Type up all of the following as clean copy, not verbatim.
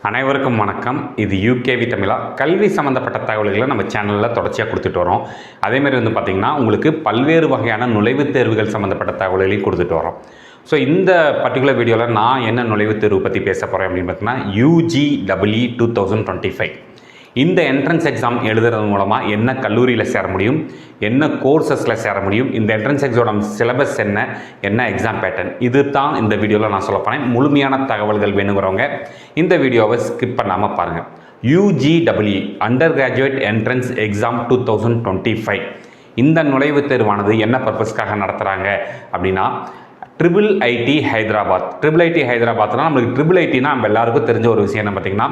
அனைவருக்கும் வணக்கம். இது யூகேவி தமிழா. கல்வி சம்மந்தப்பட்ட தகவல்களை நம்ம சேனலில் தொடர்ச்சியாக கொடுத்துட்டு வரோம். அதேமாதிரி வந்து பார்த்திங்கன்னா உங்களுக்கு பல்வேறு வகையான நுழைவுத் தேர்வுகள் சம்மந்தப்பட்ட தகவல்களையும் கொடுத்துட்டு வரோம். ஸோ இந்த பர்டிகுலர் வீடியோவில் நான் என்ன நுழைவுத் தேர்வு பற்றி பேச போகிறேன் அப்படின்னு பார்த்தீங்கன்னா UGEE 2025. இந்த என்ட்ரன்ஸ் எக்ஸாம் எழுதுறது மூலமாக என்ன கல்லூரியில் சேர முடியும், என்ன கோர்சஸில் சேர முடியும், இந்த என்ட்ரன்ஸ் எக்ஸாமோட சிலபஸ் என்ன எக்ஸாம் பேட்டர்ன், இது தான் இந்த வீடியோவில் நான் சொல்ல போகிறேன். முழுமையான தகவல்கள் வேணுங்கிறவங்க இந்த வீடியோவை ஸ்கிப் பண்ணாமல் பாருங்கள். UGEE under graduate entrance exam 2025 இந்த நுழைவுத் தேர்வானது என்ன பர்பஸ்க்காக நடத்துகிறாங்க அப்படின்னா IIIT ஹைதராபாத். IIIT ஹைதராபாத்னா நம்மளுக்கு IIITனா நம்ம எல்லாருக்கும் தெரிஞ்ச ஒரு விஷயம் என்ன பார்த்தீங்கன்னா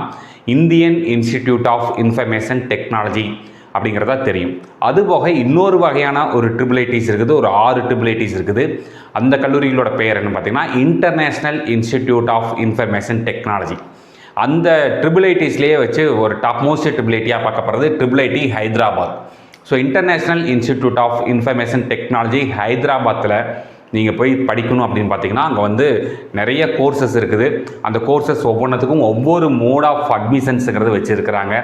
Indian institute of information technology அப்படிங்கிறதா தெரியும். அதுபோக இன்னொரு வகையான ஒரு IIITs இருக்குது, ஒரு 6 IIITs இருக்குது. அந்த கல்லூரிகளோட பெயர் என்ன பார்த்தீங்கன்னா international institute of information technology. அந்த IIITஸ்லேயே வச்சு ஒரு டாப் மோஸ்ட் IIITயாக பார்க்கப்படுறது IIIT Hyderabad. So international institute of information technology ஹைதராபாத்தில் நீங்கள் போய் படிக்கணும் அப்படின்னு பார்த்தீங்கன்னா அங்கே வந்து நிறைய கோர்சஸ் இருக்குது. அந்த கோர்சஸ் ஒவ்வொன்றத்துக்கும் ஒவ்வொரு மோட் ஆஃப் அட்மிஷன்ஸுங்கிறது வச்சுருக்கிறாங்க.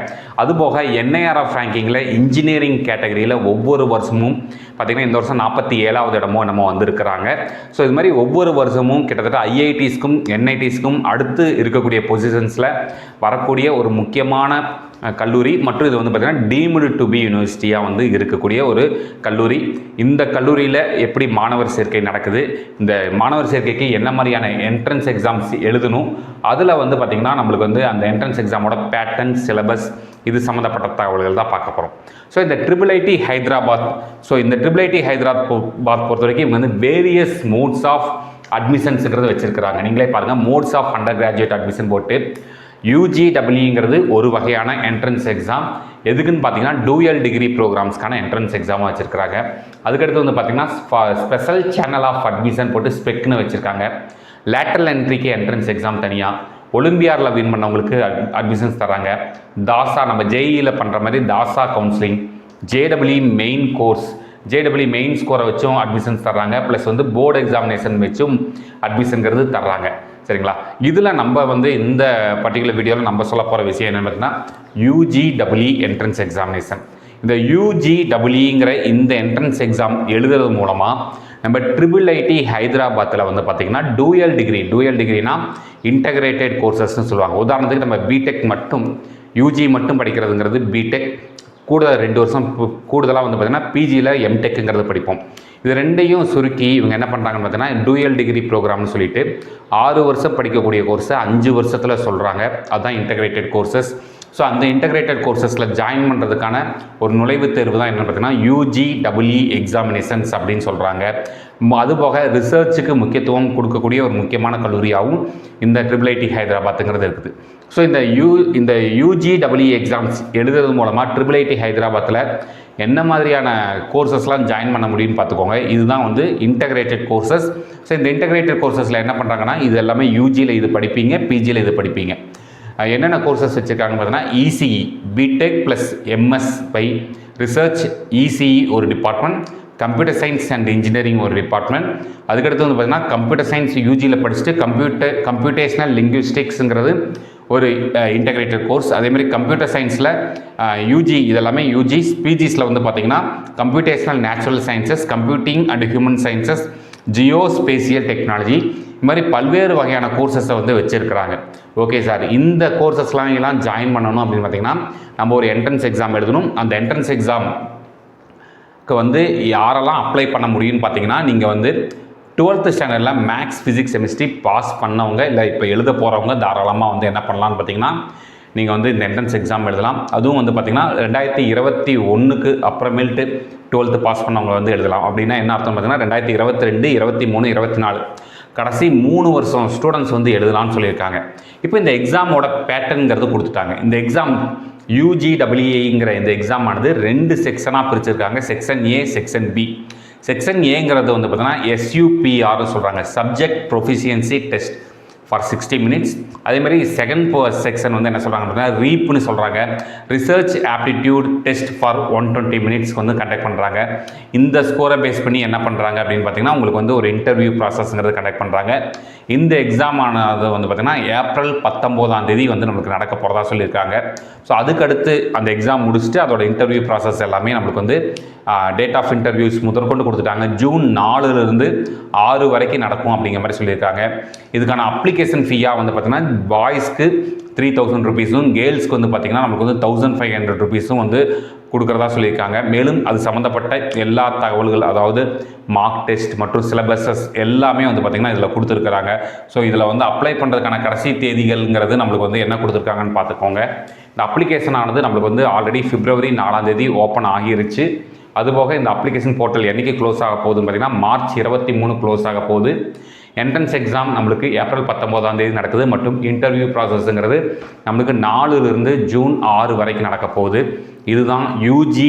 அதுபோக NIRF ரேங்கிங்கில் இன்ஜினியரிங் கேட்டகரியில் ஒவ்வொரு வருஷமும் பார்த்திங்கன்னா இந்த வருஷம் 47வது இடமோ நம்ம வந்திருக்கிறாங்க. ஸோ இது மாதிரி ஒவ்வொரு வருஷமும் கிட்டத்தட்ட IITஸ்க்கும் NITஸ்க்கும் அடுத்து இருக்கக்கூடிய பொசிஷன்ஸில் வரக்கூடிய ஒரு முக்கியமான கல்லூரி மற்றும் இது வந்து பார்த்திங்கன்னா டீம்டு டு பி யூனிவர்சிட்டியாக வந்து இருக்கக்கூடிய ஒரு கல்லூரி. இந்த கல்லூரியில் எப்படி மாணவர் சேர்க்கை நடக்குது, இந்த மாணவர் சேர்க்கைக்கு என்ன மாதிரியான என்ட்ரன்ஸ் எக்ஸாம்ஸ் எழுதணும், அதில் வந்து பார்த்திங்கன்னா நம்மளுக்கு வந்து அந்த என்ட்ரன்ஸ் எக்ஸாமோட பேட்டர்ன், சிலபஸ் இது சம்மந்தப்பட்ட தகவல்கள் தான் பார்க்க போகிறோம். ஸோ இந்த IIIT ஹைதராபாத், ஸோ இந்த IIIT ஹைதராபாத் பொறுத்த வரைக்கும் இவங்க வந்து வேரியஸ் மோட்ஸ் ஆஃப் அட்மிஷன்ஸுங்கிறது வச்சுருக்கிறாங்க. நீங்களே பாருங்கள், modes of under graduate admission போட்டு UGEEங்கிறது ஒரு வகையான என்ட்ரன்ஸ் எக்ஸாம். எதுக்குன்னு பார்த்தீங்கன்னா டூயல் டிகிரி ப்ரோக்ராம்ஸ்க்கான என்ட்ரன்ஸ் எக்ஸாமாக வச்சுருக்காங்க. அதுக்கடுத்து வந்து பார்த்திங்கன்னா ஸ்பெஷல் சேனல் ஆஃப் அட்மிஷன் போட்டு ஸ்பெக்னு வச்சுருக்காங்க. லேட்டரல் என்ட்ரிக்கு என்ட்ரன்ஸ் எக்ஸாம் தனியாக, ஒலிம்பியாடில் வின் பண்ணவங்களுக்கு அட்மிஷன்ஸ் தராங்க. தாசா நம்ம JEEயில் பண்ணுற மாதிரி DASA counselling, JEE main course, JEE main ஸ்கோரை வச்சும் அட்மிஷன்ஸ் தர்றாங்க. ப்ளஸ் வந்து போர்டு எக்ஸாமினேஷன் வச்சும் அட்மிஷனுங்கிறது தர்றாங்க. சரிங்களா? இதில் நம்ம வந்து இந்த பர்டிகுலர் வீடியோவில் நம்ம சொல்ல போகிற விஷயம் என்னென்னு பார்த்தீங்கன்னா UGEE என்ட்ரன்ஸ் எக்ஸாமினேஷன். இந்த UGEEங்கிற இந்த என்ட்ரன்ஸ் எக்ஸாம் எழுதுறது மூலமாக நம்ம IIIT ஹைதராபாத்தில் வந்து பார்த்திங்கன்னா டூயல் டிகிரினா இன்டகிரேட்டட் கோர்சஸ்ன்னு சொல்லுவாங்க. உதாரணத்துக்கு நம்ம பிடெக் மட்டும் UG மட்டும் படிக்கிறதுங்கிறது பிடெக், கூட 2 வருஷம் கூடுதலாக வந்து பார்த்திங்கன்னா பிஜியில் எம்டெக்குங்கிறது படிப்போம். இது ரெண்டையும் சுருக்கி இவங்க என்ன பண்ணுறாங்கன்னு பார்த்தீங்கன்னா டூயல் டிகிரி ப்ரோக்ராம்னு சொல்லிட்டு 6 வருஷம் படிக்கக்கூடிய கோர்ஸை 5 வருஷத்தில் சொல்கிறாங்க. அதுதான் இன்டகிரேட்டட் கோர்சஸ். ஸோ அந்த இன்டகிரேட்டட் கோர்சஸில் ஜாயின் பண்ணுறதுக்கான ஒரு நுழைவுத் தேர்வு தான் என்னென்னு பார்த்தீங்கன்னா UGEE எக்ஸாமினேஷன்ஸ் அப்படின்னு சொல்கிறாங்க. அதுபோக ரிசர்ச்சுக்கு முக்கியத்துவம் கொடுக்கக்கூடிய ஒரு முக்கியமான கல்லூரியாகவும் இந்த IIIT ஹைதராபாத்துங்கிறது இருக்குது. ஸோ இந்த UGEE எக்ஸாம்ஸ் எழுதுறது மூலமாக IIIT ஹைதராபாத்தில் என்ன மாதிரியான கோர்சஸ்லாம் ஜாயின் பண்ண முடியும்னு பார்த்துக்கோங்க. இதுதான் வந்து இன்டகிரேட்டட் கோர்சஸ். ஸோ இந்த இன்டகிரேட்டட் கோர்சஸில் என்ன பண்ணுறாங்கன்னா இது எல்லாமே UGயில் இது படிப்பீங்க, பிஜியில் இது படிப்பீங்க. என்னென்ன கோர்சஸ் வச்சுருக்காங்கன்னு பார்த்தீங்கன்னா ECE B Tech plus MS by research, ECE ஒரு department, computer science and engineering ஒரு டிபார்ட்மெண்ட். அதுக்கடுத்து வந்து பார்த்தீங்கன்னா கம்ப்யூட்டர் சயின்ஸ் UGயில் படிச்சுட்டு கம்ப்யூட்டேஷனல் லிங்குவிஸ்டிக்ஸுங்கிறது ஒரு இன்டகிரேட்டட் கோர்ஸ். அதேமாதிரி கம்ப்யூட்டர் சயின்ஸில் UG இதெல்லாமே UGs. பிஜிஸில் வந்து பார்த்திங்கன்னா computational natural sciences, computing and human sciences, geospatial technology, இது மாதிரி பல்வேறு வகையான கோர்சஸை வந்து வச்சுருக்கிறாங்க. ஓகே சார், இந்த கோர்சஸ்லாம் ஜாயின் பண்ணணும் அப்படின்னு பார்த்திங்கன்னா நம்ம ஒரு என்ட்ரன்ஸ் எக்ஸாம் எழுதணும். அந்த என்ட்ரன்ஸ் எக்ஸாமுக்கு வந்து யாரெல்லாம் அப்ளை பண்ண முடியும்னு பார்த்தீங்கன்னா நீங்கள் வந்து 12th ஸ்டாண்டர்டில் மேக்ஸ், ஃபிசிக்ஸ், கெமிஸ்ட்ரி பாஸ் பண்ணவங்க, இல்லை இப்போ எழுத போகிறவங்க தாராளமாக வந்து என்ன பண்ணலான்னு பார்த்தீங்கன்னா நீங்கள் வந்து இந்த என்ட்ரன்ஸ் எக்ஸாம் எழுதலாம். அதுவும் வந்து பார்த்திங்கன்னா 2021க்கு அப்புறமேல்ட்டு 12th பாஸ் பண்ணவங்க வந்து எழுதலாம். அப்படின்னா என்ன அர்த்தம் பார்த்தீங்கன்னா 2022, 23, 24 கடைசி 3 வருஷம் ஸ்டூடெண்ட்ஸ் வந்து எழுதலாம்னு சொல்லியிருக்காங்க. இப்போ இந்த எக்ஸாமோட பேட்டர்னுங்கிறது கொடுத்துட்டாங்க. இந்த எக்ஸாம் UGEEங்கிற இந்த எக்ஸாம் ஆனது 2 செக்ஷனாக பிரிச்சிருக்காங்க. Section A, section B. Section ஏங்கிறது வந்து பார்த்தீங்கன்னா SUPR சொல்கிறாங்க, subject proficiency test for 60 minutes. அதேமாதிரி செகண்ட் செக்ஷன் வந்து என்ன சொல்கிறாங்க அப்படின்னா ரீப்னு சொல்கிறாங்க, ரிசர்ச் ஆப்டிடியூட் டெஸ்ட் ஃபார் 120 மினிட்ஸ்க்கு வந்து கண்டக்ட் பண்ணுறாங்க. இந்த ஸ்கோரை பேஸ் பண்ணி என்ன பண்ணுறாங்க அப்படின்னு பார்த்தீங்கன்னா உங்களுக்கு வந்து ஒரு இன்டர்வியூ ப்ராசஸ்ங்கிறது கண்டக்ட் பண்ணுறாங்க. இந்த எக்ஸாம் ஆனது வந்து பார்த்திங்கன்னா ஏப்ரல் 19 வந்து நம்மளுக்கு நடக்க போகிறதா சொல்லியிருக்காங்க. ஸோ அதுக்கடுத்து அந்த எக்ஸாம் முடிச்சுட்டு அதோட இன்டர்வியூ ப்ராசஸ் எல்லாமே நம்மளுக்கு வந்து டேட் ஆஃப் இன்டர்வியூஸ் முதற்கொண்டு கொடுத்துட்டாங்க. ஜூன் 4லிருந்து 6 வரைக்கும் நடக்கும் அப்படிங்கிற மாதிரி சொல்லியிருக்காங்க. இதுக்கான அப்ளிகேஷன் ஃபீயாக வந்து பார்த்திங்கன்னா பாய்ஸ்க்கு 3000 ருபீஸும் கேர்ள்ஸ்க்கு வந்து பார்த்திங்கன்னா நமக்கு வந்து 1500 ருபீஸும் வந்து கொடுக்குறதா சொல்லியிருக்காங்க. மேலும் அது சம்மந்தப்பட்ட எல்லா தகவல்கள், அதாவது மார்க் டெஸ்ட் மற்றும் சிலபஸஸ் எல்லாமே வந்து பார்த்திங்கன்னா இதில் கொடுத்துருக்குறாங்க. ஸோ இதில் வந்து அப்ளை பண்ணுறதுக்கான கடைசி தேதிகள்ங்கிறது நம்மளுக்கு வந்து என்ன கொடுத்துருக்காங்கன்னு பார்த்துக்கோங்க. இந்த அப்ளிகேஷன் ஆனது நம்மளுக்கு வந்து ஆல்ரெடி பிப்ரவரி 4 ஓப்பன் ஆகிருச்சு. அதுபோக இந்த அப்ளிகேஷன் போர்ட்டல் என்றைக்கு க்ளோஸ் ஆக போகுதுன்னு பார்த்திங்கன்னா மார்ச் 23 க்ளோஸ் ஆக போகுது. என்ட்ரன்ஸ் எக்ஸாம் நம்மளுக்கு ஏப்ரல் 19 நடக்குது மற்றும் இன்டர்வியூ ப்ராசஸ்ங்கிறது நம்மளுக்கு 4லிருந்து ஜூன் 6 வரைக்கும் நடக்க போகுது. இதுதான் UGEE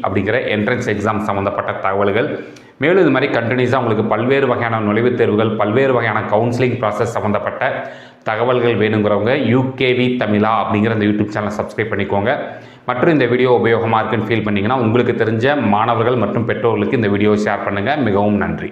அப்படிங்கிற என்ட்ரன்ஸ் எக்ஸாம் சம்மந்தப்பட்ட தகவல்கள். மேலும் இது மாதிரி கண்டினியூஸாக உங்களுக்கு பல்வேறு வகையான நுழைவுத் தேர்வுகள், பல்வேறு வகையான கவுன்சிலிங் ப்ராசஸ் சம்மந்தப்பட்ட தகவல்கள் வேணுங்கிறவங்க UKV தமிழா அப்படிங்கிற இந்த யூடியூப் சேனலை சப்ஸ்கிரைப் பண்ணிக்கோங்க. மற்றும் இந்த வீடியோ உபயோகமாக இருக்குன்னு ஃபீல் பண்ணிங்கன்னா உங்களுக்கு தெரிஞ்ச மாணவர்கள் மற்றும் பெற்றோர்களுக்கு இந்த வீடியோ ஷேர் பண்ணுங்கள். மிகவும் நன்றி.